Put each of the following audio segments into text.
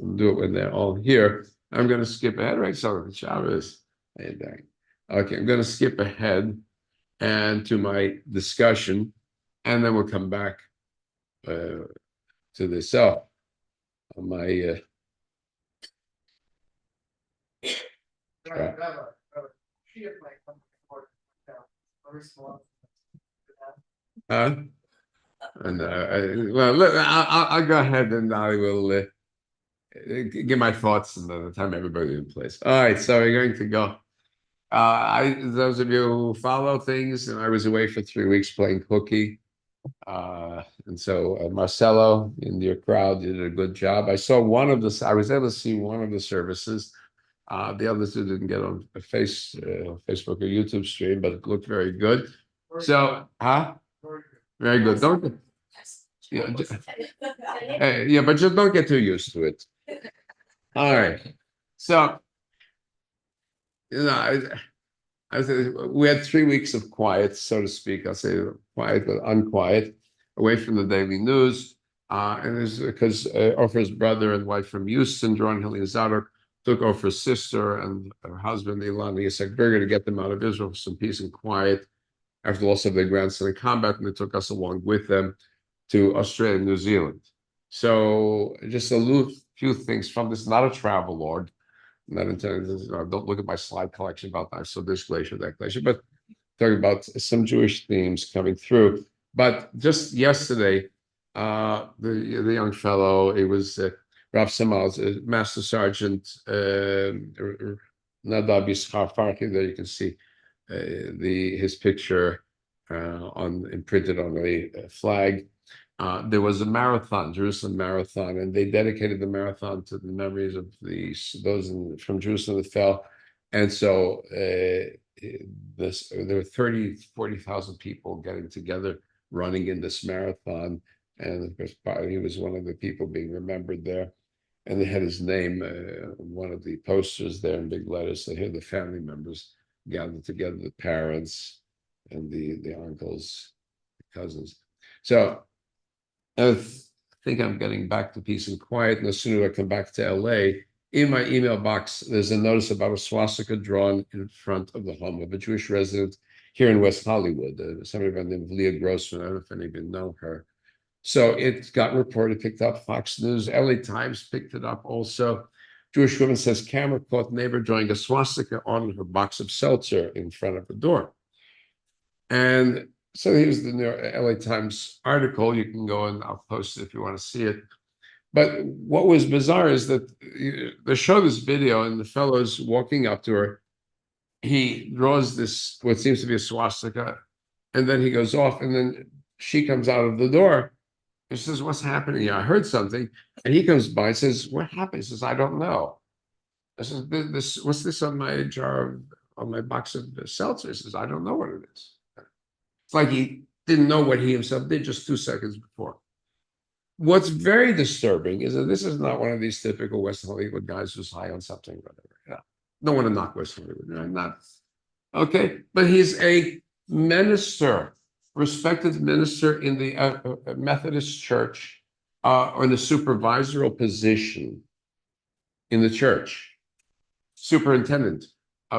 We'll do it when they're all here. I'm going to skip ahead, right? So Shabbos. Okay, I'm going to skip ahead and to my discussion, and then we'll come back to this. So my and well, look, I'll go ahead and I will give my thoughts and the time everybody in place. All right, so we're going to go. Those of you who follow things, and I was away for 3 weeks playing hooky. And so Marcelo in your crowd did a good job. I was able to see one of the services. The others didn't get on a Facebook or YouTube stream, but it looked very good. So, very good. Don't, yeah, but just don't get too used to it. All right. So, we had 3 weeks of quiet, so to speak. I'll say quiet, but unquiet, away from the daily news. And it's because Ofer's brother and wife from Houston, Doron Hilly Zadok, took Ofer's sister and her husband, Ilana Yitzhak Berger, to get them out of Israel for some peace and quiet after the loss of their grandson in combat, and they took us along with them to Australia and New Zealand. So just a few things from this, not a travel log. Not intended. Don't look at my slide collection about that. So this glacier, that glacier, but talking about some Jewish themes coming through. But just yesterday, the young fellow, it was Rav Samal's Master Sergeant Nadav Yischar Farki. There you can see his picture imprinted on the flag. There was a marathon, Jerusalem marathon, and they dedicated the marathon to the memories of those from Jerusalem that fell. And so there were 40,000 people getting together, running in this marathon. And of course, he was one of the people being remembered there. And they had his name, one of the posters there in big letters. So here the family members gathered together, the parents and the uncles, the cousins. So I think I'm getting back to peace and quiet, and as soon as I come back to LA, in my email box, there's a notice about a swastika drawn in front of the home of a Jewish resident here in West Hollywood. Somebody by the name of Leah Grossman. I don't know if any of you know her. So it got reported, picked up. Fox News, LA Times picked it up also. Jewish woman says camera caught neighbor drawing a swastika on her box of seltzer in front of the door. And so here's the LA Times article. You can go and I'll post it if you want to see it. But what was bizarre is that they show this video and the fellow's walking up to her. He draws this, what seems to be a swastika, and then he goes off, and then she comes out of the door. He says, "What's happening here? I heard something." And he comes by and says, "What happened?" He says, "I don't know." I says, "What's this on my on my box of seltzer?" He says, "I don't know what it is." It's like he didn't know what he himself did just 2 seconds before. What's very disturbing is that this is not one of these typical West Hollywood guys who's high on something, whatever. Yeah. Don't want to knock West Hollywood. Not okay, but he's a minister, respected minister in the Methodist Church, or in a supervisorial position in the church, superintendent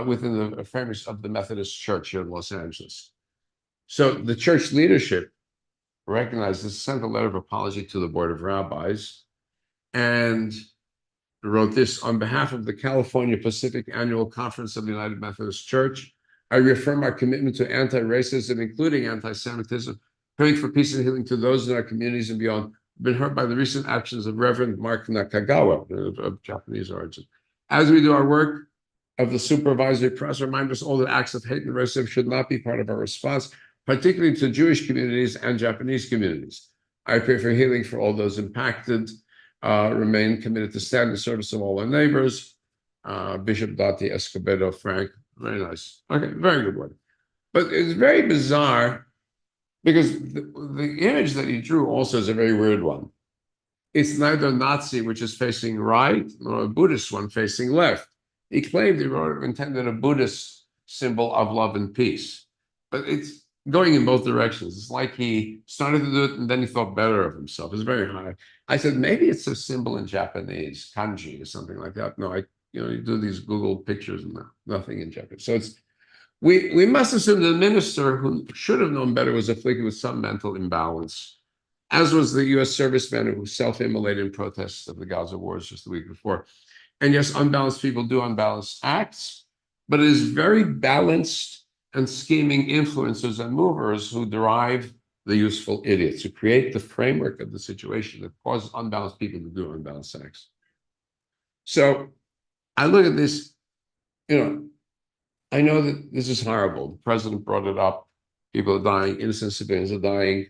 within the framework of the Methodist Church here in Los Angeles. So the church leadership recognized this, sent a letter of apology to the Board of Rabbis, and wrote this: on behalf of the California Pacific Annual Conference of the United Methodist Church, I reaffirm our commitment to anti-racism, including anti-Semitism, praying for peace and healing to those in our communities and beyond, been hurt by the recent actions of Reverend Mark Nakagawa, of Japanese origin. As we do our work of the supervisory process, remind us all that acts of hate and racism should not be part of our response, particularly to Jewish communities and Japanese communities. I pray for healing for all those impacted, remain committed to stand in service of all our neighbors. Bishop Dati Escobedo Frank, very nice. Okay, very good one. But it's very bizarre because the image that he drew also is a very weird one. It's neither Nazi, which is facing right, nor a Buddhist one facing left. He claimed he intended a Buddhist symbol of love and peace. But it's going in both directions. It's like he started to do it and then he thought better of himself. It's very hard. I said, maybe it's a symbol in Japanese, kanji or something like that. No, you do these Google pictures and nothing in Japanese. So we must assume the minister who should have known better was afflicted with some mental imbalance, as was the U.S. serviceman who self-immolated in protest of the Gaza wars just the week before. And yes, unbalanced people do unbalanced acts, but it is very balanced and scheming influencers and movers who derive the useful idiots, who create the framework of the situation that causes unbalanced people to do unbalanced acts. So I look at this, I know that this is horrible. The president brought it up. People are dying, innocent civilians are dying.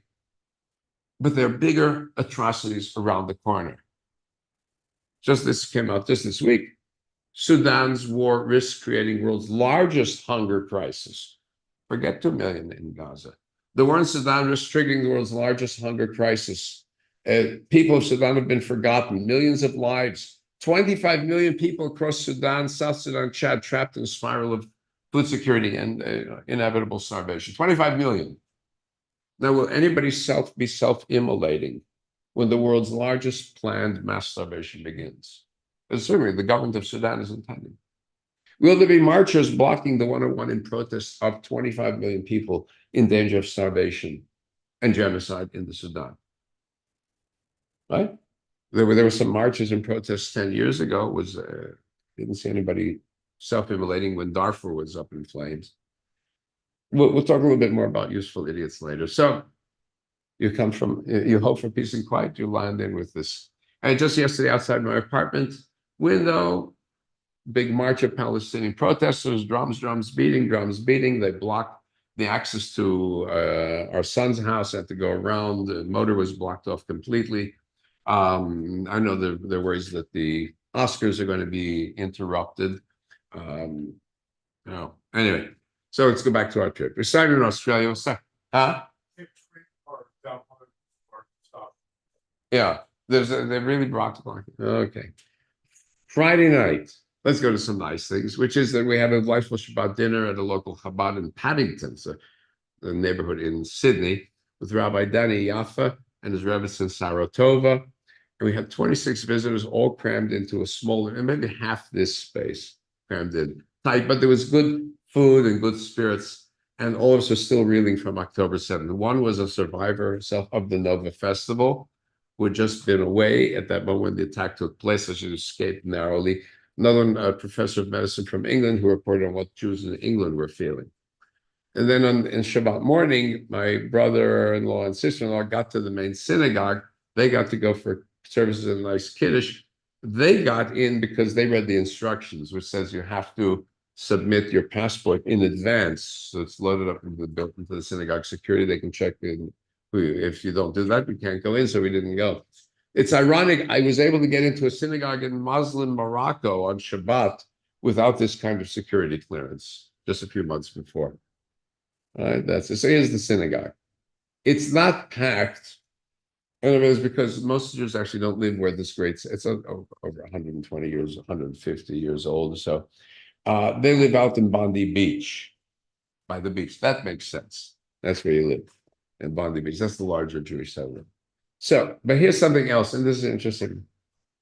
But there are bigger atrocities around the corner. This came out just this week. Sudan's war risks creating world's largest hunger crisis. Forget 2 million in Gaza. The war in Sudan risks triggering the world's largest hunger crisis. People of Sudan have been forgotten. Millions of lives. 25 million people across Sudan, South Sudan, Chad, trapped in a spiral of food security and inevitable starvation. 25 million. Now, will anybody be self-immolating when the world's largest planned mass starvation begins? Certainly, the government of Sudan is intending. Will there be marchers blocking the 101 in protest of 25 million people in danger of starvation and genocide in the Sudan? Right? There were some marches and protests 10 years ago. Didn't see anybody self-immolating when Darfur was up in flames. We'll talk a little bit more about useful idiots later. So you hope for peace and quiet, you land in with this. And just yesterday outside my apartment window, big march of Palestinian protesters, drums beating. They blocked the access to our son's house, had to go around. The motor was blocked off completely. I know there are worries that the Oscars are going to be interrupted. Anyway, so let's go back to our trip. We started in Australia. Huh? Yeah, they really blocked the block. Okay. Friday night, let's go to some nice things, which is that we have a Delightful Shabbat dinner at a local Chabad in Paddington, so the neighborhood in Sydney, with Rabbi Danny Yaffa and his Rebbe in Saratova. And we had 26 visitors, all crammed into a smaller, and maybe half this space crammed in tight, but there was good food and good spirits, and all of us are still reeling from October 7th. One was a survivor herself of the Nova Festival, who had just been away at that moment when the attack took place, so she escaped narrowly. Another one, a professor of medicine from England, who reported on what Jews in England were feeling. And then in Shabbat morning, my brother-in-law and sister-in-law got to the main synagogue. They got to go for services and a nice kiddush. They got in because they read the instructions, which says you have to submit your passport in advance. So it's loaded up into the synagogue security. They can check in. If you don't do that, we can't go in. So we didn't go. It's ironic. I was able to get into a synagogue in Muslim Morocco on Shabbat without this kind of security clearance just a few months before. All right, that's it. So here's the synagogue. It's not packed. And it is because most Jews actually don't live where this great, it's over 120 years, 150 years old. So they live out in Bondi Beach, by the beach. That makes sense. That's where you live, in Bondi Beach. That's the larger Jewish settlement. So, but here's something else, and this is interesting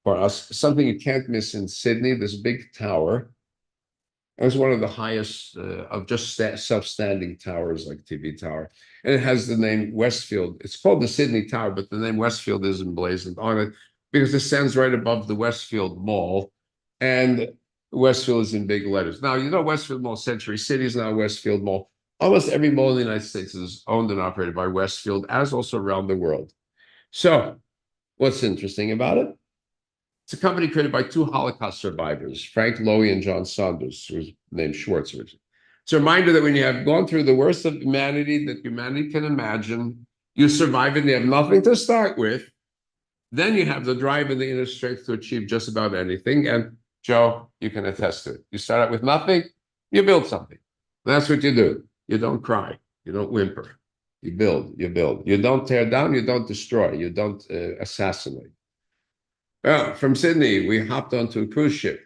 for us. Something you can't miss in Sydney, this big tower. It was one of the highest of just self-standing towers, like TV Tower. And it has the name Westfield. It's called the Sydney Tower, but the name Westfield is emblazoned on it because it stands right above the Westfield Mall. And Westfield is in big letters. Now, Westfield Mall, Century City is now Westfield Mall. Almost every mall in the United States is owned and operated by Westfield, as also around the world. So what's interesting about it? It's a company created by two Holocaust survivors, Frank Lowy and John Saunders, who's named Schwartz. It's a reminder that when you have gone through the worst of humanity that humanity can imagine, you survive and you have nothing to start with, then you have the drive and the inner strength to achieve just about anything. And Joe, you can attest to it. You start out with nothing, you build something. That's what you do. You don't cry. You don't whimper. You build. You don't tear down. You don't destroy. You don't assassinate. Well, from Sydney, we hopped onto a cruise ship.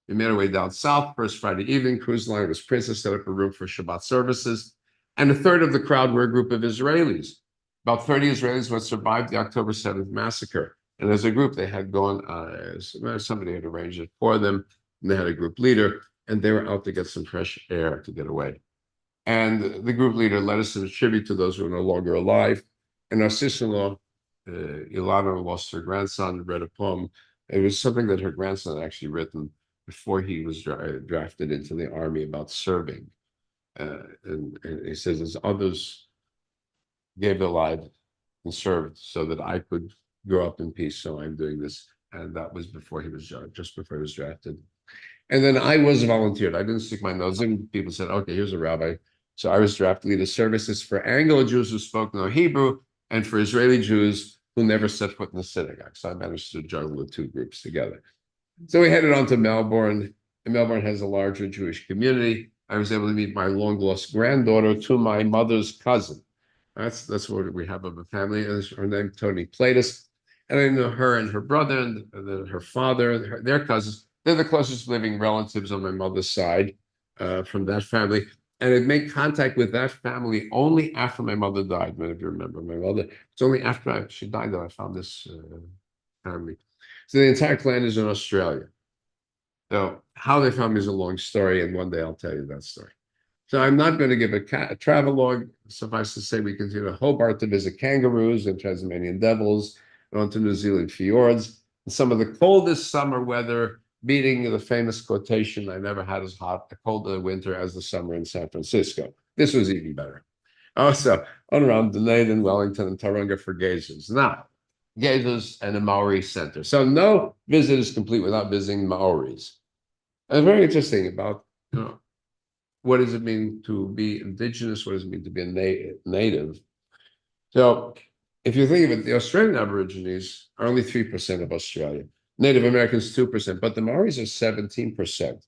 We made our way down south. First Friday evening, cruise line was Princess, set up a room for Shabbat services. And a third of the crowd were a group of Israelis. About 30 Israelis who survived the October 7th massacre. And as a group, they had gone, somebody had arranged it for them, and they had a group leader, and they were out to get some fresh air to get away. And the group leader led us in a tribute to those who are no longer alive. And our sister-in-law, Ilana, lost her grandson, read a poem. It was something that her grandson had actually written before he was drafted into the army about serving. And he says, as others gave their life and served so that I could grow up in peace, so I'm doing this. And that was before he was just before he was drafted. And then I was volunteered. I didn't stick my nose in. People said, okay, here's a rabbi. So I was drafted lead of services for Anglo Jews who spoke no Hebrew and for Israeli Jews who never set foot in the synagogue. So I managed to juggle the two groups together. So we headed on to Melbourne. And Melbourne has a larger Jewish community. I was able to meet my long-lost granddaughter to my mother's cousin. That's what we have of a family. Her name Tony Platus. And I know her and her brother and then her father and their cousins. They're the closest living relatives on my mother's side from that family. And I made contact with that family only after my mother died. Many of you remember my mother. It's only after she died that I found this family. So the entire clan is in Australia. So how they found me is a long story, and one day I'll tell you that story. So I'm not going to give a travelogue. Suffice to say, we continue to Hobart to visit kangaroos and Tasmanian devils, and on to New Zealand fjords. And some of the coldest summer weather, beating the famous quotation, I never had as hot a cold a winter as the summer in San Francisco. This was even better. Also, on around Dunedin, Wellington, and Tauranga for geysers. Now, geysers and a Maori center. So no visit is complete without visiting Maoris. And very interesting about, what does it mean to be indigenous? What does it mean to be a native? So if you think of it, the Australian Aborigines are only 3% of Australia. Native Americans, 2%, but the Maoris are 17%.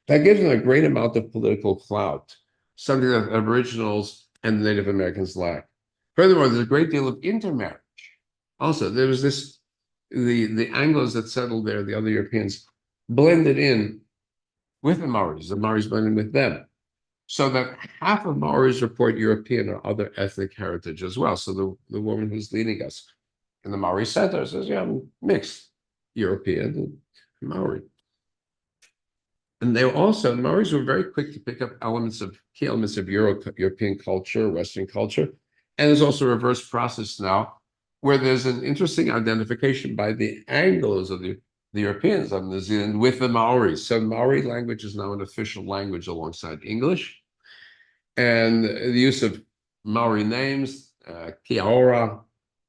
That gives them a great amount of political clout, something that Aboriginals and Native Americans lack. Furthermore, there's a great deal of intermarriage. Also, there was the Anglos that settled there, the other Europeans, blended in with the Maoris blended with them. So that half of Maoris report European or other ethnic heritage as well. So the woman who's leading us in the Maori Center says, yeah, I'm mixed, European and Maori. And they also, Maoris were very quick to pick up key elements of European culture, Western culture. And there's also a reverse process now where there's an interesting identification by the Anglos of the Europeans of New Zealand with the Maoris. So Maori language is now an official language alongside English. And the use of Maori names, kia ora,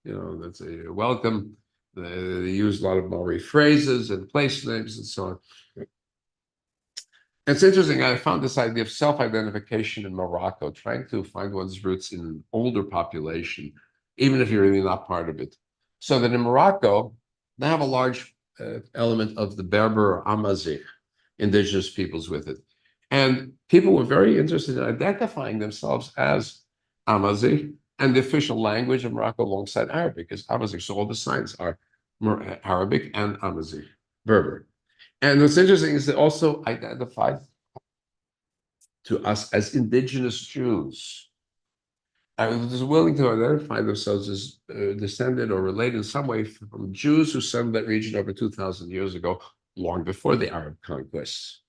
that's a welcome. They use a lot of Maori phrases and place names and so on. It's interesting, I found this idea of self-identification in Morocco, trying to find one's roots in an older population, even if you're really not part of it. So that in Morocco, they have a large element of the Berber or Amazigh, indigenous peoples with it. And people were very interested in identifying themselves as Amazigh and the official language of Morocco alongside Arabic, because Amazigh, so all the signs are Arabic and Amazigh, Berber. And what's interesting is they also identified to us as indigenous Jews. And was willing to identify themselves as descended or related in some way from Jews who settled that region over 2,000 years ago, long before the Arab conquests.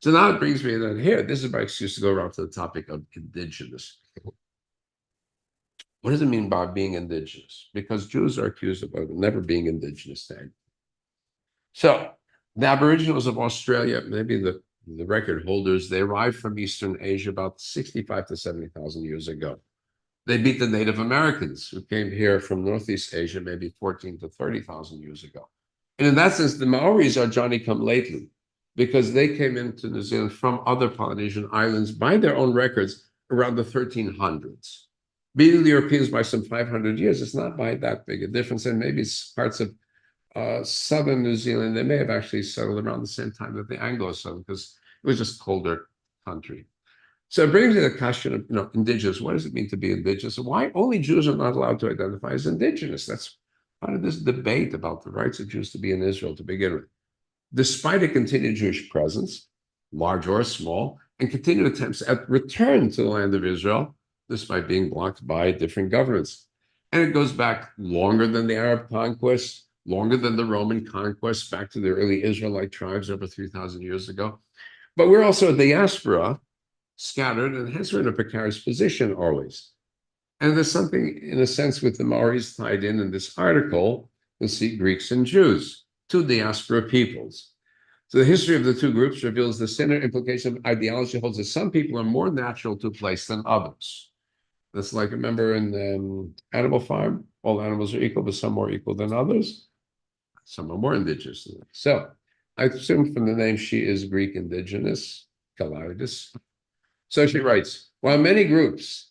So now it brings me then here. This is my excuse to go around to the topic of indigenous. What does it mean by being indigenous? Because Jews are accused of never being indigenous then. So the Aboriginals of Australia, maybe the record holders, they arrived from Eastern Asia about 65 to 70,000 years ago. They beat the Native Americans who came here from Northeast Asia maybe 14 to 30,000 years ago. And in that sense, the Maoris are Johnny come lately because they came into New Zealand from other Polynesian islands by their own records around the 1300s. Beating the Europeans by some 500 years, it's not by that big a difference. And maybe it's parts of southern New Zealand, they may have actually settled around the same time that the Anglos settled because it was just colder country. So it brings me the question of, indigenous. What does it mean to be indigenous? And why only Jews are not allowed to identify as indigenous? That's part of this debate about the rights of Jews to be in Israel to begin with. Despite a continued Jewish presence, large or small, and continued attempts at return to the land of Israel, despite being blocked by different governments. And it goes back longer than the Arab conquest, longer than the Roman conquest, back to the early Israelite tribes over 3,000 years ago. But we're also a diaspora, scattered, and hence we're in a precarious position always. And there's something, in a sense, with the Maoris tied in this article. You'll see Greeks and Jews, two diaspora peoples. So the history of the two groups reveals the center implication of ideology holds that some people are more natural to a place than others. That's like, remember in Animal Farm, all animals are equal, but some more equal than others. Some are more indigenous than others. So I assume from the name she is Greek indigenous, Kalaitis. So she writes, while many groups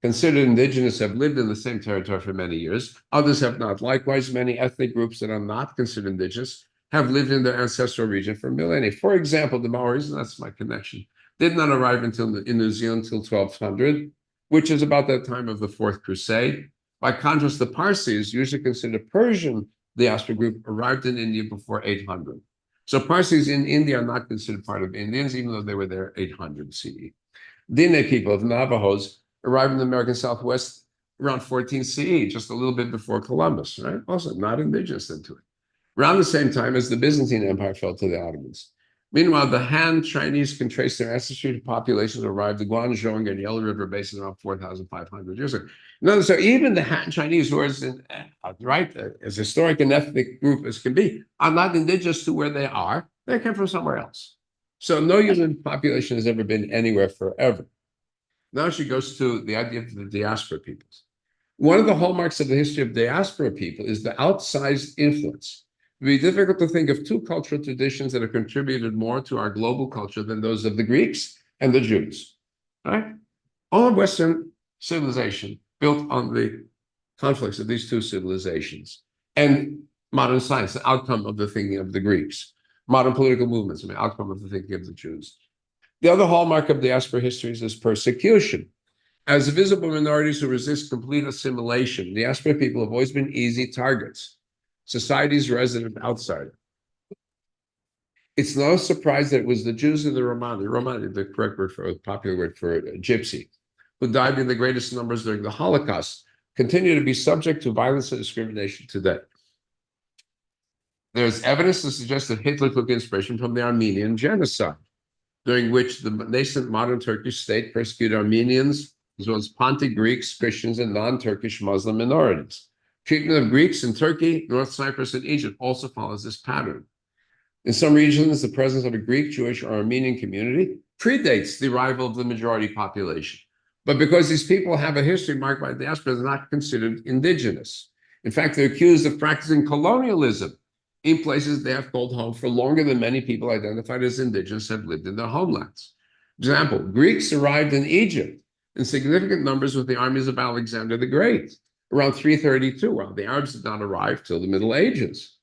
considered indigenous have lived in the same territory for many years, others have not. Likewise, many ethnic groups that are not considered indigenous have lived in their ancestral region for millennia. For example, the Maoris, and that's my connection, did not arrive in New Zealand until 1200, which is about the time of the Fourth Crusade. By contrast, the Parsis, usually considered a Persian diaspora group, arrived in India before 800. So Parsis in India are not considered part of Indians, even though they were there 800 CE. Diné people of Navajos arrived in the American Southwest around 14 CE, just a little bit before Columbus, right? Also not indigenous into it. Around the same time as the Byzantine Empire fell to the Ottomans. Meanwhile, the Han Chinese can trace their ancestry to populations that arrived at Guangzhou and Yellow River Basin around 4,500 years ago. No, so even the Han Chinese, who is right as historic and ethnic group as can be, are not indigenous to where they are. They came from somewhere else. So no human population has ever been anywhere forever. Now she goes to the idea of the diaspora peoples. One of the hallmarks of the history of diaspora people is the outsized influence. It would be difficult to think of two cultural traditions that have contributed more to our global culture than those of the Greeks and the Jews. Right? All of Western civilization built on the conflicts of these two civilizations. And modern science, the outcome of the thinking of the Greeks. Modern political movements, the outcome of the thinking of the Jews. The other hallmark of diaspora histories is persecution. As visible minorities who resist complete assimilation, diaspora people have always been easy targets, society's resident outsider. It's no surprise that it was the Jews and the Romani, the correct word for, the popular word for gypsy, who died in the greatest numbers during the Holocaust, continue to be subject to violence and discrimination today. There's evidence to suggest that Hitler took inspiration from the Armenian genocide, during which the nascent modern Turkish state persecuted Armenians, as well as Pontic Greeks, Christians, and non-Turkish Muslim minorities. Treatment of Greeks in Turkey, North Cyprus, and Egypt also follows this pattern. In some regions, the presence of a Greek, Jewish, or Armenian community predates the arrival of the majority population. But because these people have a history marked by diaspora, they're not considered indigenous. In fact, they're accused of practicing colonialism in places they have called home for longer than many people identified as indigenous have lived in their homelands. Example, Greeks arrived in Egypt in significant numbers with the armies of Alexander the Great around 332, while the Arabs did not arrive till the Middle Ages.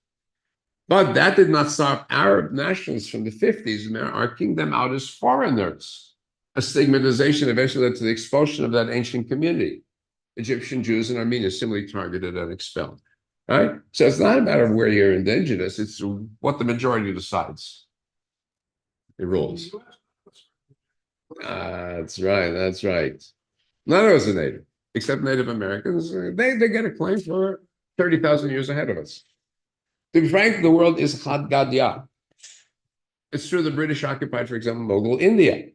But that did not stop Arab nationalists from the 50s marking them out as foreigners. A stigmatization eventually led to the expulsion of that ancient community. Egyptian Jews and Armenians similarly targeted and expelled. Right? So it's not a matter of where you're indigenous, it's what the majority decides. It rules. That's right, that's right. None of us are native, except Native Americans. They get a claim for 30,000 years ahead of us. To be frank, the world is Chad Gadya. It's true the British occupied, for example, Mughal India,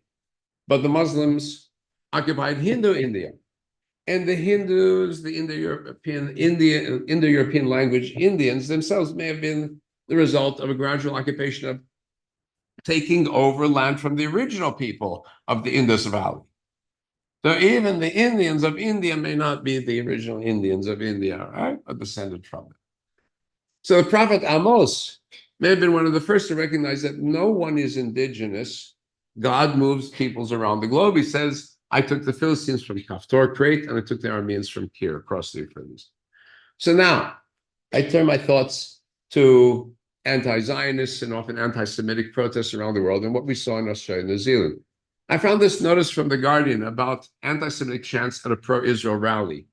but the Muslims occupied Hindu India. And the Hindus, the Indo-European language Indians themselves may have been the result of a gradual occupation of taking over land from the original people of the Indus Valley. So even the Indians of India may not be the original Indians of India, right? Or descended from it. So the prophet Amos may have been one of the first to recognize that no one is indigenous. God moves peoples around the globe. He says, I took the Philistines from Kaftor, Crete, and I took the Arameans from Kir, across the Euphrates. So now, I turn my thoughts to anti-Zionists and often anti-Semitic protests around the world and what we saw in Australia and New Zealand. I found this notice from The Guardian about anti-Semitic chants at a pro-Israel rally.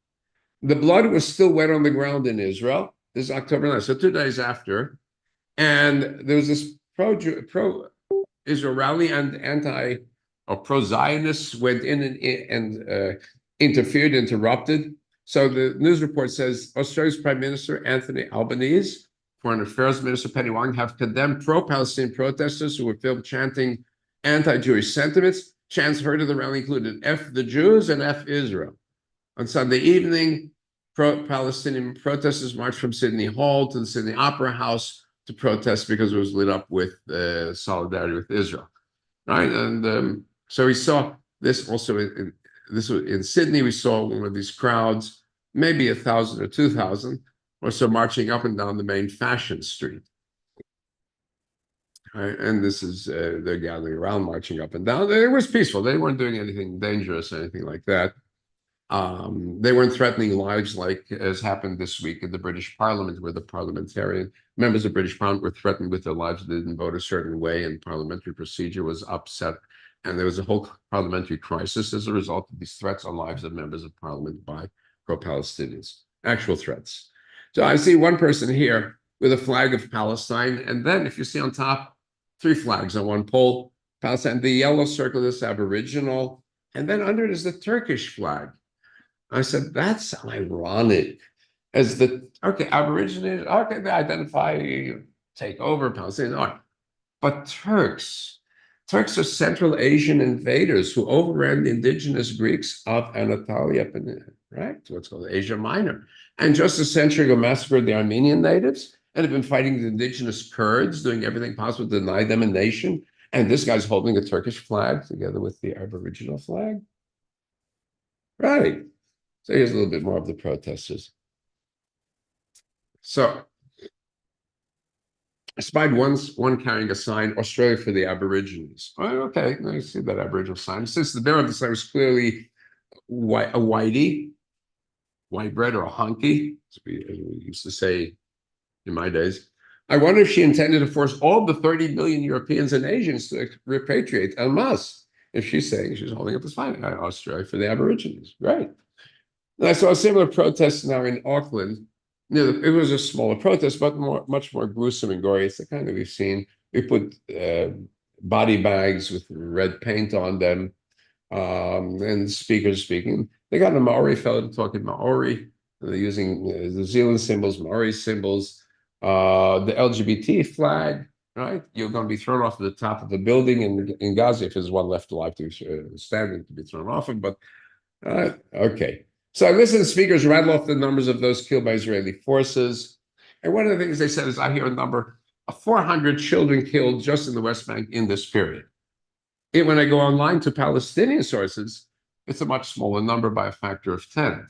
The blood was still wet on the ground in Israel. This is October 9th, so 2 days after. And there was this pro-Israel rally, and pro-Zionists went in and interfered, interrupted. So the news report says Australia's Prime Minister Anthony Albanese, Foreign Affairs Minister Penny Wong have condemned pro-Palestinian protesters who were filmed chanting anti-Jewish sentiments. Chants heard of the rally included F the Jews and F Israel. On Sunday evening, pro-Palestinian protesters marched from Sydney Hall to the Sydney Opera House to protest because it was lit up with solidarity with Israel. Right, and so we saw this also this was in Sydney. We saw one of these crowds, maybe 1,000 or 2,000, or so, marching up and down the main fashion street. Right, and this is they're gathering around, marching up and down. It was peaceful. They weren't doing anything dangerous or anything like that. They weren't threatening lives like as happened this week in the British Parliament, where the parliamentarian members of British Parliament were threatened with their lives. They didn't vote a certain way, and parliamentary procedure was upset. And there was a whole parliamentary crisis as a result of these threats on lives of members of parliament by pro-Palestinians, actual threats. So I see one person here with a flag of Palestine. And then if you see on top, 3 flags on one pole, Palestine, the yellow circle is Aboriginal. And then under it is the Turkish flag. I said, that's ironic. As Aborigines, okay, they identify, take over Palestinians. But Turks are Central Asian invaders who overran the indigenous Greeks of Anatolia, right? What's called Asia Minor. And just a century ago massacred the Armenian natives and have been fighting the indigenous Kurds, doing everything possible to deny them a nation. And this guy's holding a Turkish flag together with the Aboriginal flag. Right. So here's a little bit more of the protesters. So I spied one carrying a sign, Australia for the Aborigines. Oh, okay, I see that Aboriginal sign. Since the bearer of the sign was clearly a whitey, white bread or a hunky, as we used to say in my days. I wonder if she intended to force all the 30 million Europeans and Asians to repatriate en masse. If she's saying she's holding up the sign, Australia for the Aborigines, right? And I saw a similar protest now in Auckland. It was a smaller protest, but much more gruesome and gory. It's the kind that we've seen. We put body bags with red paint on them, and speakers speaking. They got a Maori fellow talking Maori. They're using the Zealand symbols, Maori symbols, the LGBT flag. Right, you're going to be thrown off the top of the building in Gaza if there's one left alive to standing to be thrown off of. But okay. So I listened to speakers rattle off the numbers of those killed by Israeli forces. And one of the things they said is, I hear a number of 400 children killed just in the West Bank in this period. When I go online to Palestinian sources, it's a much smaller number by a factor of 10.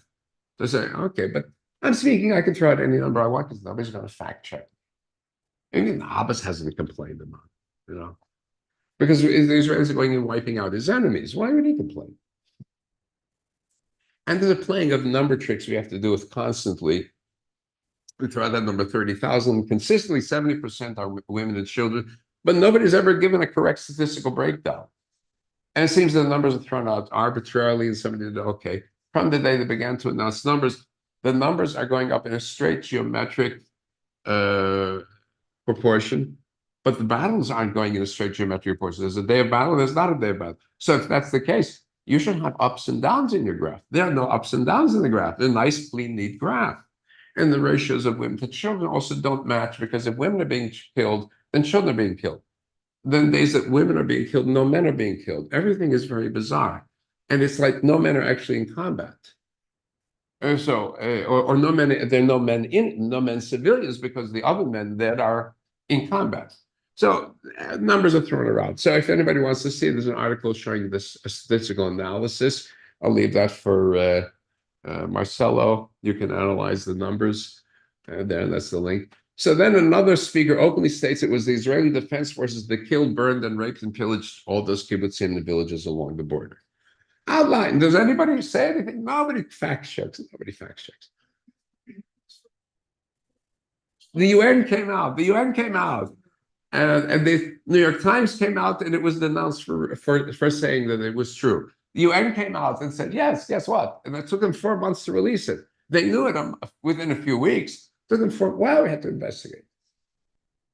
They say, okay, but I'm speaking, I can throw out any number I want because nobody's going to fact check. Even Abbas hasn't complained about it, because the Israelis are going and wiping out his enemies. Why would he complain? And there's a playing of number tricks we have to do with constantly. We throw out that number 30,000. Consistently, 70% are women and children, but nobody's ever given a correct statistical breakdown. And it seems that the numbers are thrown out arbitrarily, and somebody did, okay. From the day they began to announce numbers, the numbers are going up in a straight geometric proportion, but the battles aren't going in a straight geometric proportion. There's a day of battle, there's not a day of battle. So if that's the case, you should have ups and downs in your graph. There are no ups and downs in the graph. They're a nice, clean, neat graph. And the ratios of women to children also don't match, because if women are being killed, then children are being killed. Then days that women are being killed, no men are being killed. Everything is very bizarre. And it's like no men are actually in combat. Or no men, there are no men civilians, because the other men that are in combat. So numbers are thrown around. So if anybody wants to see, there's an article showing this statistical analysis. I'll leave that for Marcelo. You can analyze the numbers there, and that's the link. So then another speaker openly states it was the Israeli Defense Forces that killed, burned, and raped and pillaged all those kibbutzim and the villages along the border. Outline. Does anybody say anything? Nobody fact checks. Nobody fact checks. The UN came out. The UN came out. And the New York Times came out, and it was announced for saying that it was true. The UN came out and said, yes, guess what? And it took them 4 months to release it. They knew it within a few weeks. It took them well, we had to investigate.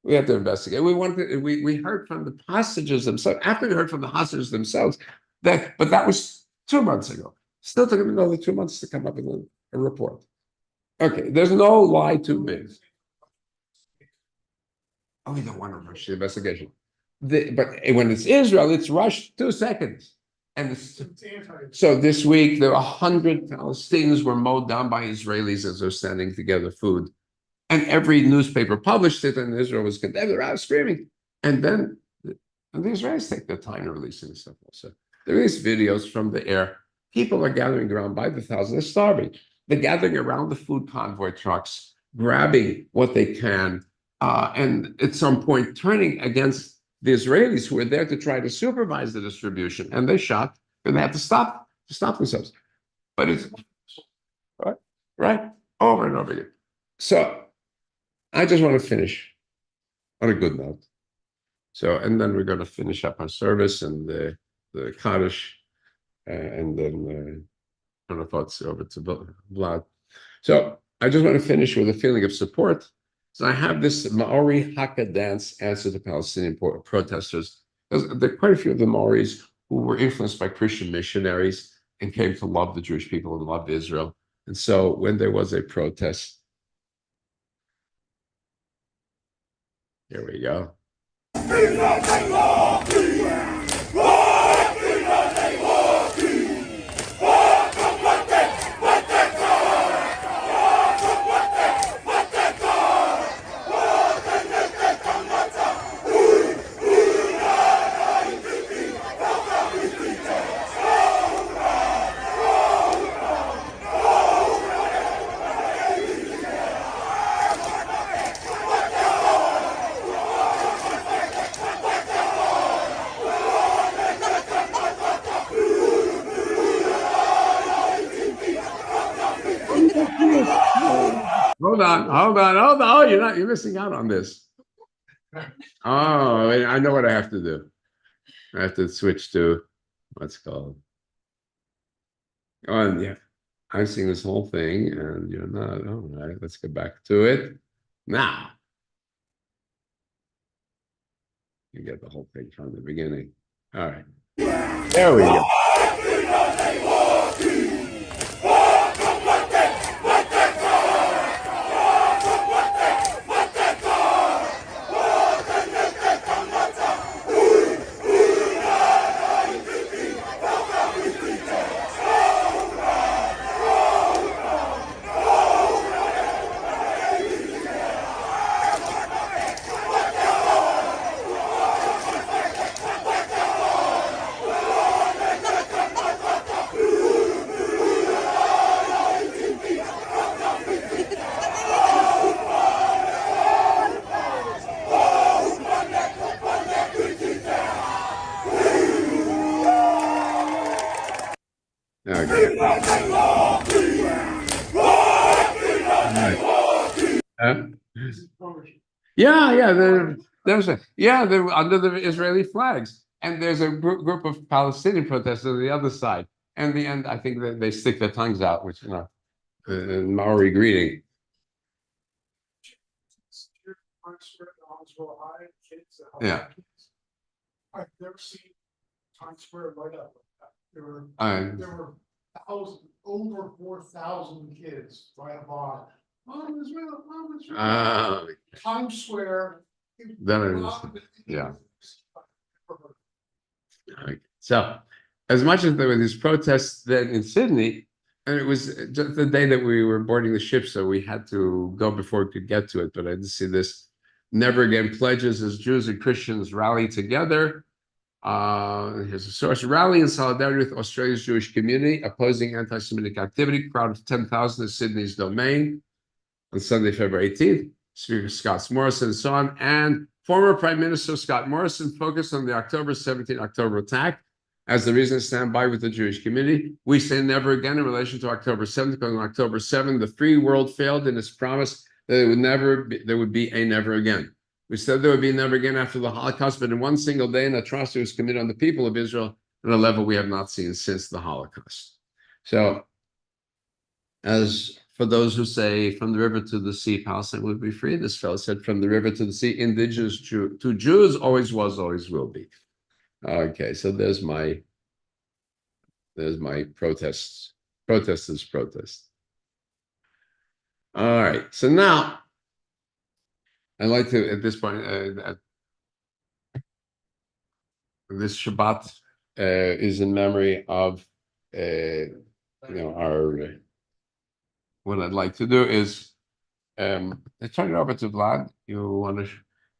We had to investigate. We heard from the hostages themselves. After we heard from the hostages themselves, but that was 2 months ago. Still took them another 2 months to come up with a report. Okay, there's no lie too big. Oh, we don't want to rush the investigation. But when it's Israel, it's rushed 2 seconds. And so this week, there were 100 Palestinians were mowed down by Israelis as they're standing to gather food. And every newspaper published it, and Israel was condemned. They're out screaming. And then the Israelis take their time to releasing this stuff also. There is videos from the air. People are gathering around by the thousands. They're starving. They're gathering around the food convoy trucks, grabbing what they can, and at some point turning against the Israelis who were there to try to supervise the distribution. And they shot, and they had to stop themselves. But it's right over and over again. So I just want to finish on a good note. So, and then we're going to finish up our service and the Kaddish, and then on the thoughts over to Vlad. So I just want to finish with a feeling of support. So I have this Maori Haka dance answer to Palestinian protesters. There are quite a few of the Maoris who were influenced by Christian missionaries and came to love the Jewish people and love Israel. And so when there was a protest, here we go. Hold on. Oh, you're missing out on this. Oh, I know what I have to do. I have to switch to what's called. Oh, and yeah, I'm seeing this whole thing, and you're not. All right, let's get back to it now. You get the whole thing from the beginning. All right, there we go. They're under the Israeli flags, and there's a group of Palestinian protesters on the other side. And in the end, I think that they stick their tongues out, which Maori greeting. Yeah, I've never seen Times Square light up like that. There were over 4,000 kids right about. Mom Israel. Times Square. Yeah. So, as much as there were these protests then in Sydney, and it was just the day that we were boarding the ship, so we had to go before we could get to it. But I did see this never again pledges as Jews and Christians rally together. Here's a source: rally in solidarity with Australia's Jewish community opposing anti-Semitic activity. Crowd of 10,000 in Sydney's Domain on Sunday, February 18th. Speaker Scott Morrison and so on. And former Prime Minister Scott Morrison focused on the October attack as the reason to stand by with the Jewish community. We say never again in relation to October 7th, because on October 7th, the free world failed in its promise that there would be a never again. We said there would be never again after the Holocaust, but in one single day, an atrocity was committed on the people of Israel at a level we have not seen since the Holocaust. So, as for those who say from the river to the sea, Palestine would be free, this fellow said from the river to the sea, indigenous to Jews always was, always will be. Okay, so there's my protests Protest is protest. All right. So now I'd like to, at this point, this Shabbat is in memory of, our. What I'd like to do is, I turn it over to Vlad. You want to,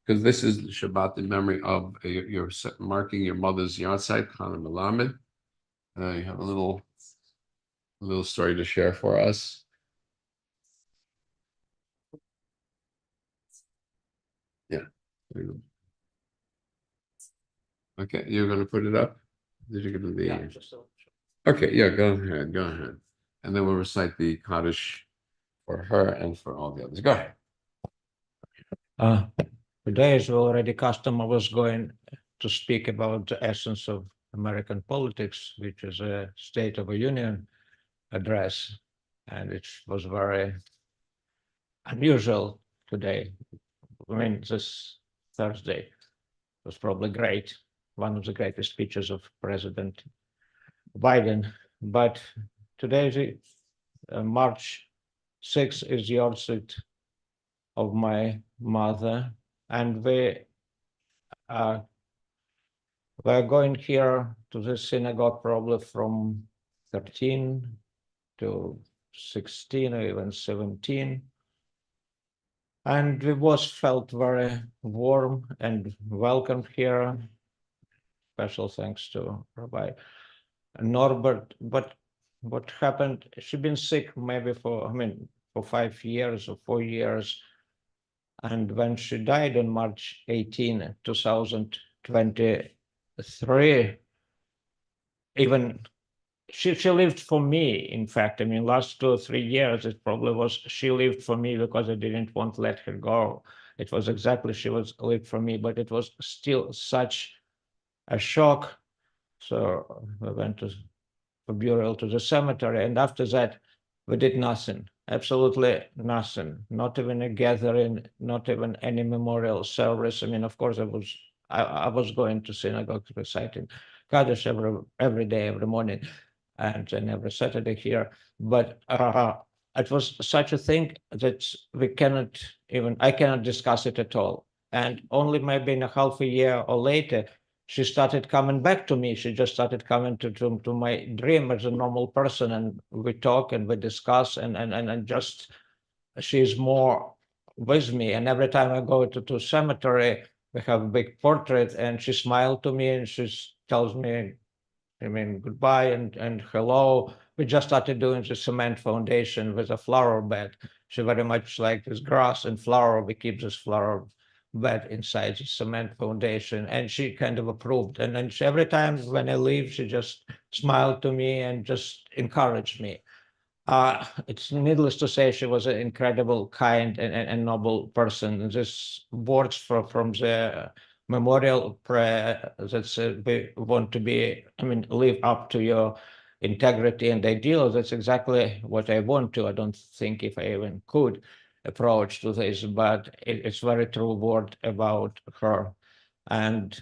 because this is Shabbat in memory of your marking your mother's yahrzeit, Khanna Melamed. You have a little story to share for us. Yeah. Okay, you're going to put it up? Did you give me the? Yeah, Okay, yeah, go ahead. And then we'll recite the Kaddish for her and for all the others. Go ahead. Today, as already custom, I was going to speak about the essence of American politics, which is a State of the Union address, and it was very unusual today. I mean, this Thursday was probably great, one of the greatest speeches of President Biden, but today is March 6th is the yahrzeit of my mother, and we're going here to the synagogue probably from 13 to 16 or even 17. And we was felt very warm and welcome here. Special thanks to Rabbi Norbert. But what happened, she'd been sick maybe for 5 years or 4 years. And when she died on March 18, 2023, even she lived for me, in fact. I mean, last 2 or 3 years, it probably was she lived for me because I didn't want to let her go. It was exactly she was lived for me, but it was still such a shock. So we went for burial to the cemetery, and after that, we did nothing, absolutely nothing, not even a gathering, not even any memorial service. I mean, of course, I was going to synagogue reciting Kaddish every day, every morning, and then every Saturday here. But it was such a thing that I cannot discuss it at all. And only maybe in a half a year or later, she started coming back to me. She just started coming to my dream as a normal person, and we talk and we discuss, and just she's more with me. And every time I go to cemetery, we have a big portrait, and she smiled to me and she tells me, goodbye and hello. We just started doing the cement foundation with a flower bed. She very much like this grass and flower. We keep this flower bed inside the cement foundation, and she kind of approved. And then every time when I leave, she just smiled to me and just encouraged me. It's needless to say, she was an incredible, kind, and noble person. This words from the memorial prayer that we want to live up to your integrity and ideals. That's exactly what I want to. I don't think if I even could approach to this, but it's very true word about her. And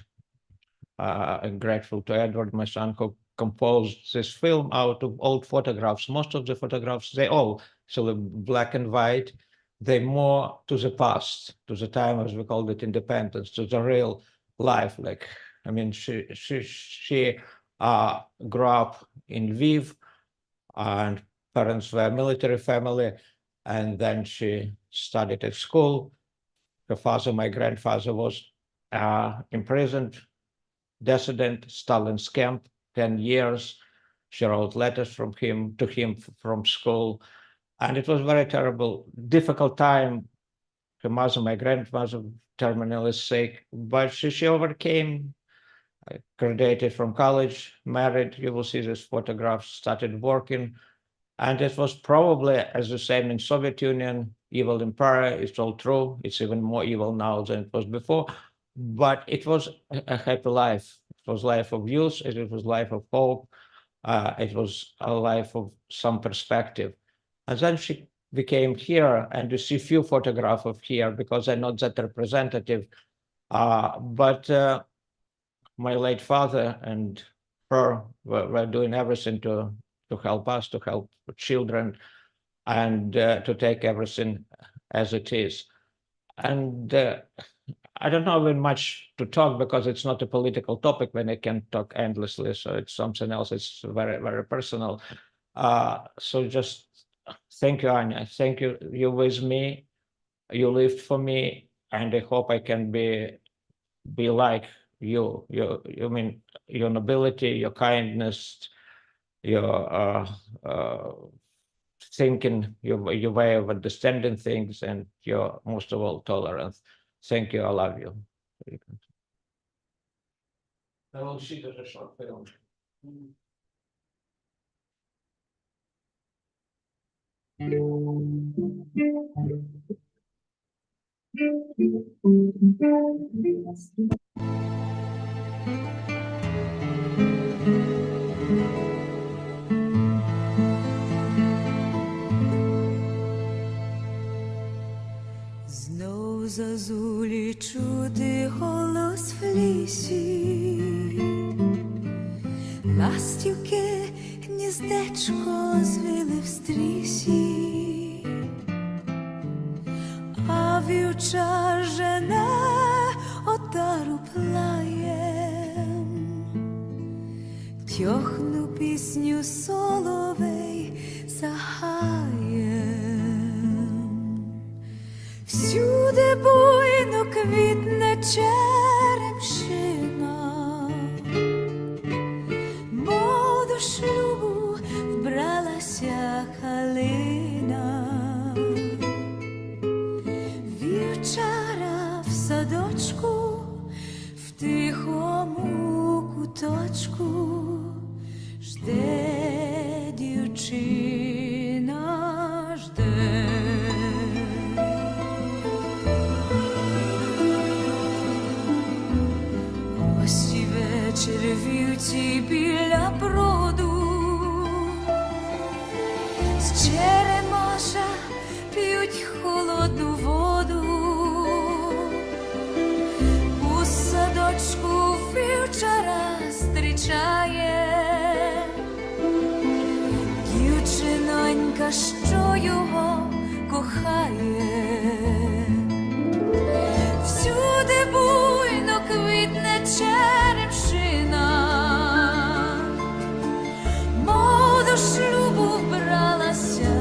I'm grateful to Edward, my son, who composed this film out of old photographs. Most of the photographs, they all so black and white. They more to the past, to the time, as we called it, independence, to the real life. Like, she grew up in Lviv, and parents were a military family, and then she studied at school. Her father, my grandfather, was imprisoned, dissident, Stalin's camp, 10 years. She wrote letters to him from school. And it was very terrible, difficult time. Her mother, my grandmother, terminally sick, but she overcame, graduated from college, married. You will see this photograph, started working. And it was probably, as the same in Soviet Union, evil empire. It's all true. It's even more evil now than it was before. But it was a happy life. It was life of youth. It was life of hope. It was a life of some perspective. And then she became here, and you see few photographs of here because they're not that representative. But my late father and her were doing everything to to help us, to help children, and to take everything as it is. And I don't know very much to talk because it's not a political topic when I can talk endlessly. So it's something else. It's very, very personal. So just thank you, Anya. Thank you. You with me. You lived for me, and I hope I can be like you. You mean your nobility, your kindness, your thinking, your way of understanding things, and your most of all tolerance. Thank you. I love you. I will shoot a short film. Знов зазулі чути голос в лісі, ластівки гніздечко звили в стрісі, а вівчар жене отару плаєм, тьохну пісню соловей за гаєм. Всюди буйно квітне черемшина, мов до шлюбу вбралася калина. Вівчара в садочку, в тихому куточку жде дівчина, жде. Червівці біля броду, з черемоша п'ють холодну воду. У садочку вівчара зустрічає дівчинонька, що його кохає. Всюди буйно квітне черемшина, мов до шлюбу вбралася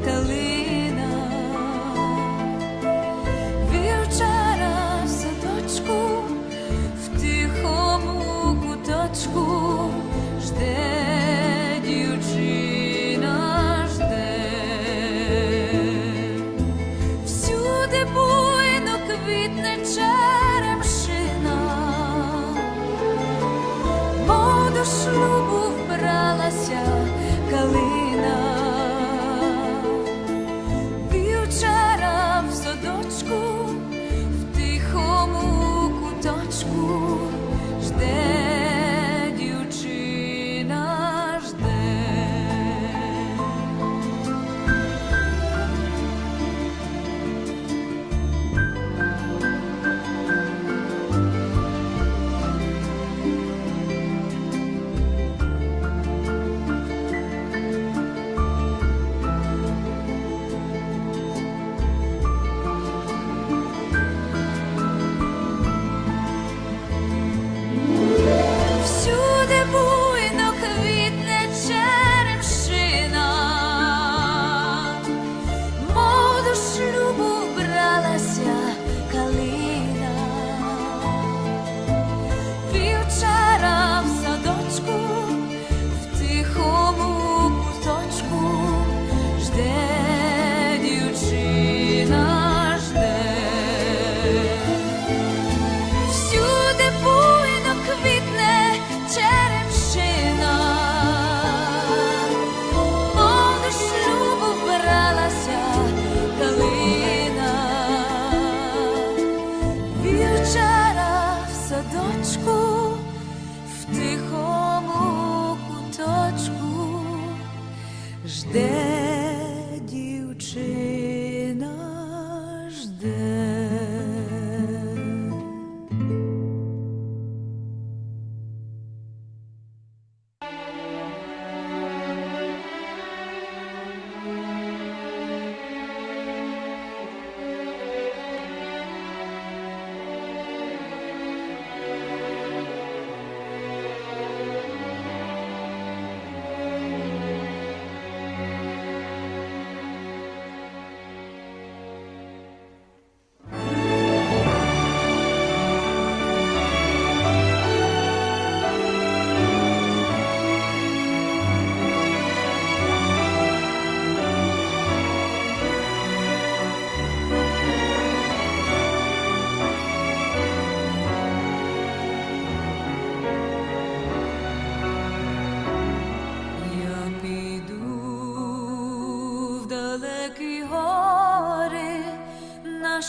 калина. Вівчара в садочку, в тихому куточку жде дівчина, жде. Всюди буйно квітне черемшина, мов до шлюбу вбралася калина. Вівчара в садочку, в тихому куточку жде дівчина, жде.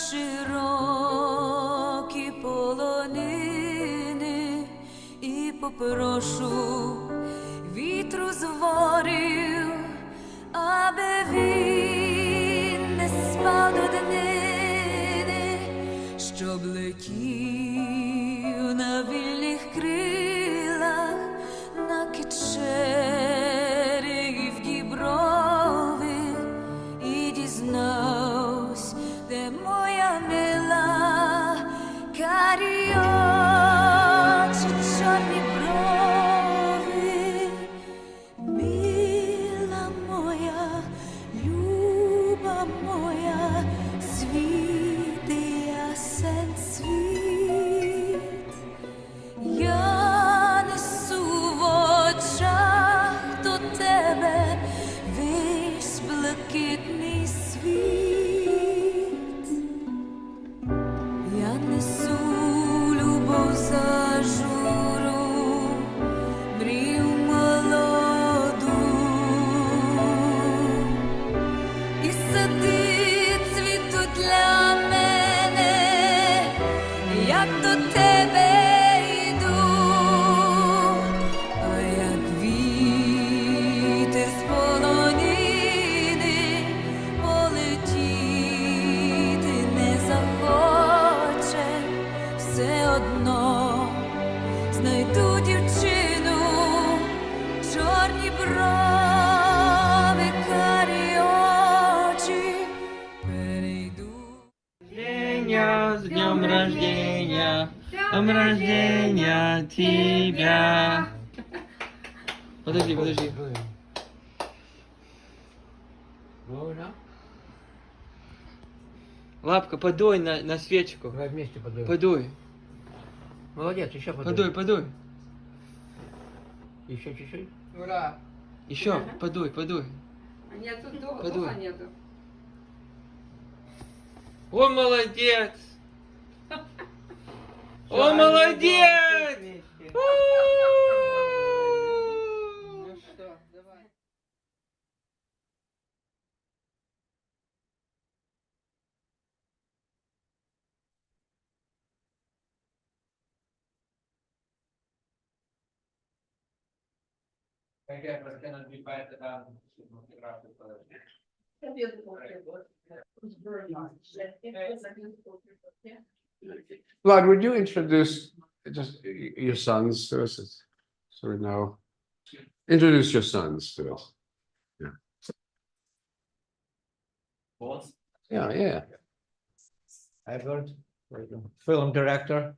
широкі полонини і попрошу вітру з ворів, аби він не спав до днини, щоб летів на вільних крилах, на кичері і в діброви, і дізнавсь, де моя мила, карі очі, чорні брови. Мила моя, люба моя, світи ясен світ. Я несу в очах до тебе весь блакитний світ. Я несу любов зажуру, мрію молоду. І сади цвітуть для мене, як до тебе йду. А як вітер з полонини полетіти не захоче, все одно знайду дівчину, чорні брови, карі очі, перейду. С днем рождения тебя. Подожди. Лапка, подуй на свечку. Давай вместе подуем. Подуй. Молодец, еще подуй. Подуй. Еще чуть-чуть. Ура! Еще, подуй. А нету Подуй. духа нету. О, молодец! О, молодец! Ну что, давай. Vlad, would you introduce just your sons to us? So we know. Introduce your sons to us. Yeah. Edward, film director,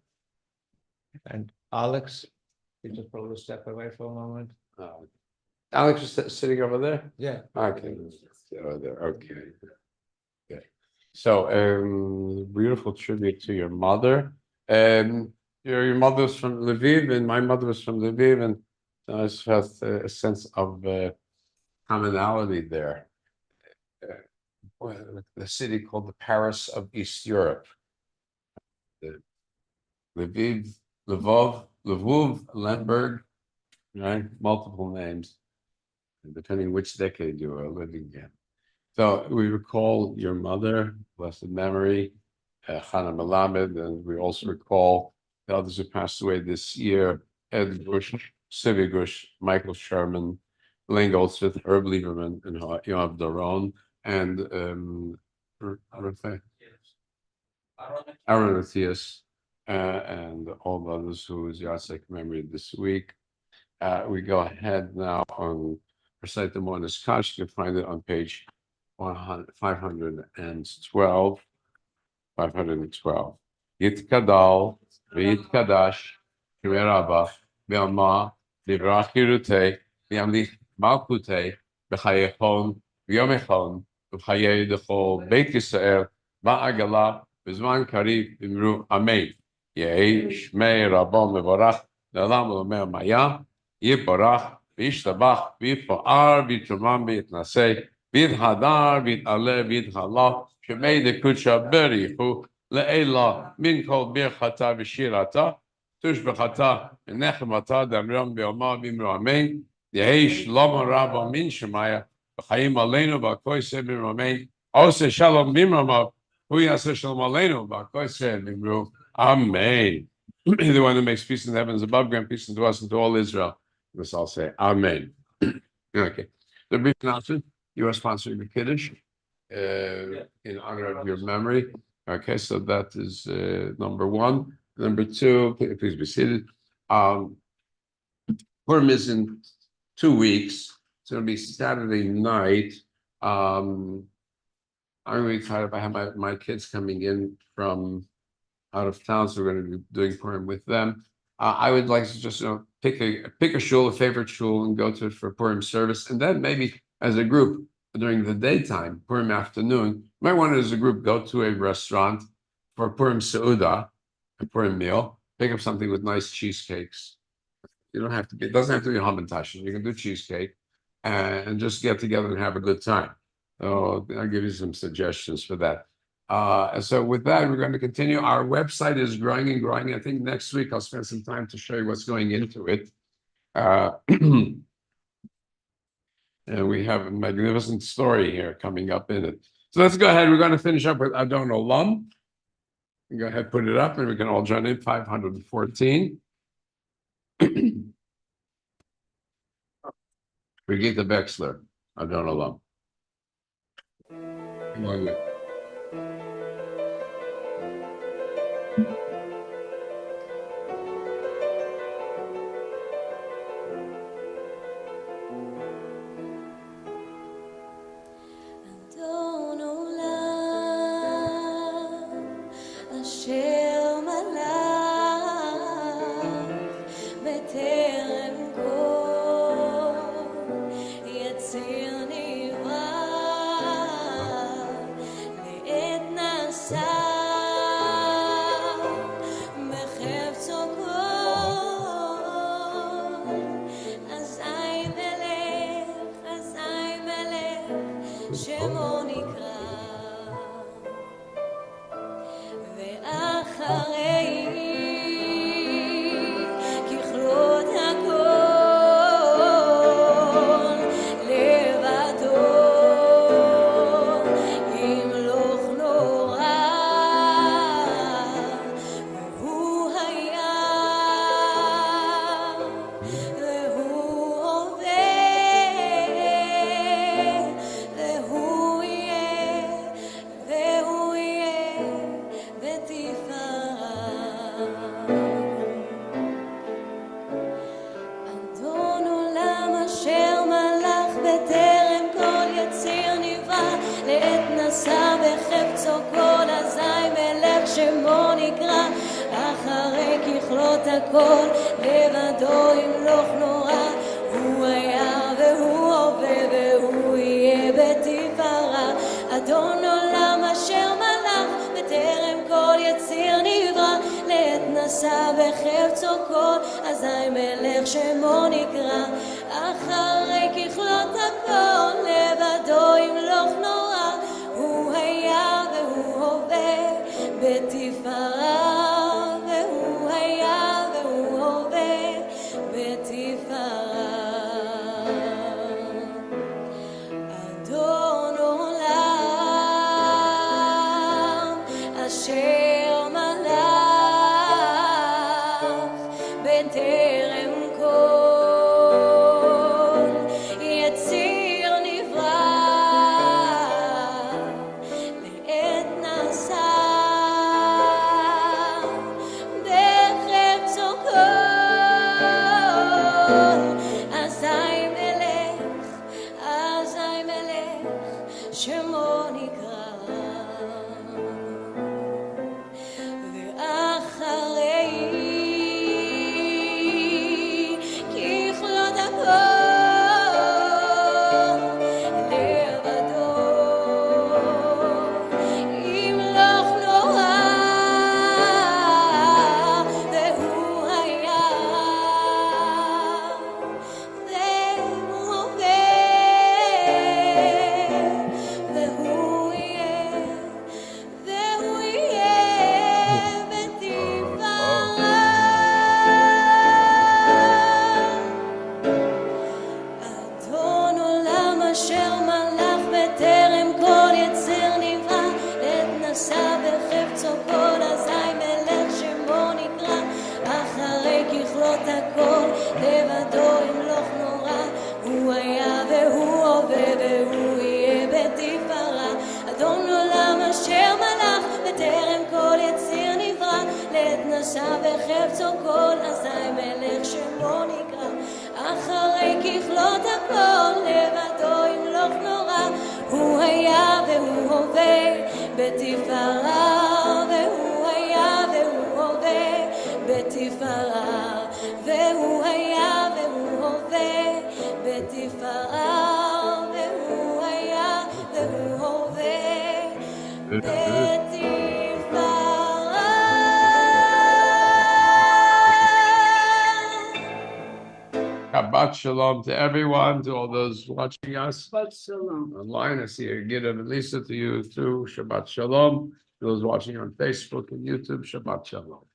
and Alex. You just probably step away for a moment. Alex is sitting over there? Yeah. Okay. Over there, okay. Okay. So, beautiful tribute to your mother. Your mother was from Lviv and my mother was from Lviv, and I just felt a sense of commonality there. The city called the Paris of East Europe. Lviv, Lvov, Lemberg, right? Multiple names, depending which decade you are living in. So we recall your mother, blessed memory, Khanna Melamed, and we also recall the others who passed away this year: Ed Bush, Sivi Gush, Michael Sherman, Lane Goldsmith, Herb Lieberman, and Yoav Doron, and Aaron Matthias, and all the others whose Yahrzeit memory this week. We go ahead now on Recite the Mourner's Kaddish. You can find it on page 512. 512. Yitkadal, Yitkadash, Kimerabach, Be'alma, Livrach Hirute, Be'amlich Malkute, B'chayechon, B'yomechon, B'chayei Dechol, Beit Yisrael, Ba'agala, B'zman Karib, B'mru, Amen. Yehi, Shmei, Rabon, Mevorach, Le'alam, L'omer Maya, Yiborach, V'ishtabach, V'yifo'ar, V'yitrumam, V'yitnaseh, V'yithadar, V'yit'aleh, V'yithalah, Shemei de Kucha Berichu Le'ela Min Kol Birchata V'Shirata Tush B'Chata V'Nechemata Damram B'Omar B'Imru Amen Yehi Shlomo Rabba Min Shemaya V'Chaim Aleinu V'Koy Se B'Imru Amen Ose Shalom B'Imru Hu yaseh shalom aleinu ba'koseh v'imru Amen. The one who makes peace in the heavens above, grant peace unto us and to all Israel. Let's all say Amen. Okay. The brief announcement: you are sponsoring the Kiddush in honor of your memory. Okay, so that is number one. Number two, please be seated. Purim is in 2 weeks. It's going to be Saturday night. I'm really tired if I have my kids coming in from out of town, so we're going to be doing Purim with them. I would like to just pick a shul, a favorite shul, and go to it for Purim service, and then maybe as a group during the daytime, Purim afternoon, you might want to as a group go to a restaurant for Purim Seudah, a Purim meal. Pick up something with nice cheesecakes. You don't have to be. It doesn't have to be hamantashen. You can do cheesecake, and just get together and have a good time. So I'll give you some suggestions for that. So with that, we're going to continue. Our website is growing and growing. I think next week I'll spend some time to show you what's going into it. And we have a magnificent story here coming up in it. So let's go ahead. We're going to finish up with Adon Olam. Go ahead, put it up, and we can all join in. 514. Brigitte Wexler, Adon Olam. Come on with. אדון עולם, אשר מלך בטרם כל יציר נברא, לעת נשא בחפצו כל, אזי מלך שמו נקרא, ואחרי ככלות הכל לבדו ימלוך נורא, והוא היה והוא הווה והוא יהיה בתפארה. אדון עולם אשר מלך בטרם כל יציר נברא, לעת נשא בחפצו כל, אזי מלך שמו נקרא, אחרי ככלות הכל לבדו ימלוך נורא, הוא היה והוא הווה והוא יהיה בתפארה. אדון עולם אשר מלך בטרם כל יציר נברא, לעת נשא בחפצו כל, אזי מלך שמו נקרא, אחרי ככלות הכל לבדו ימלוך נורא, הוא היה והוא הווה בתפארה, והוא היה והוא הווה בתפארה. אדון עולם אשר מלך בטרם כל יציר נברא, לעת נשא בחפצו כל, אזי מלך שמו נקרא, ואחרי עשה בחפצו כל אזי מלך שמו נקרא אחרי ככלות הכל לבדו ימלוך נורא הוא היה והוא הווה בתפארה והוא היה והוא הווה בתפארה והוא היה והוא הווה בתפארה והוא היה והוא הווה בתפארה. Shabbat shalom to everyone, to all those watching us online. I see a Gidon and Lisa to you too. Shabbat shalom. To those watching on Facebook and YouTube, Shabbat shalom.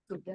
תודה.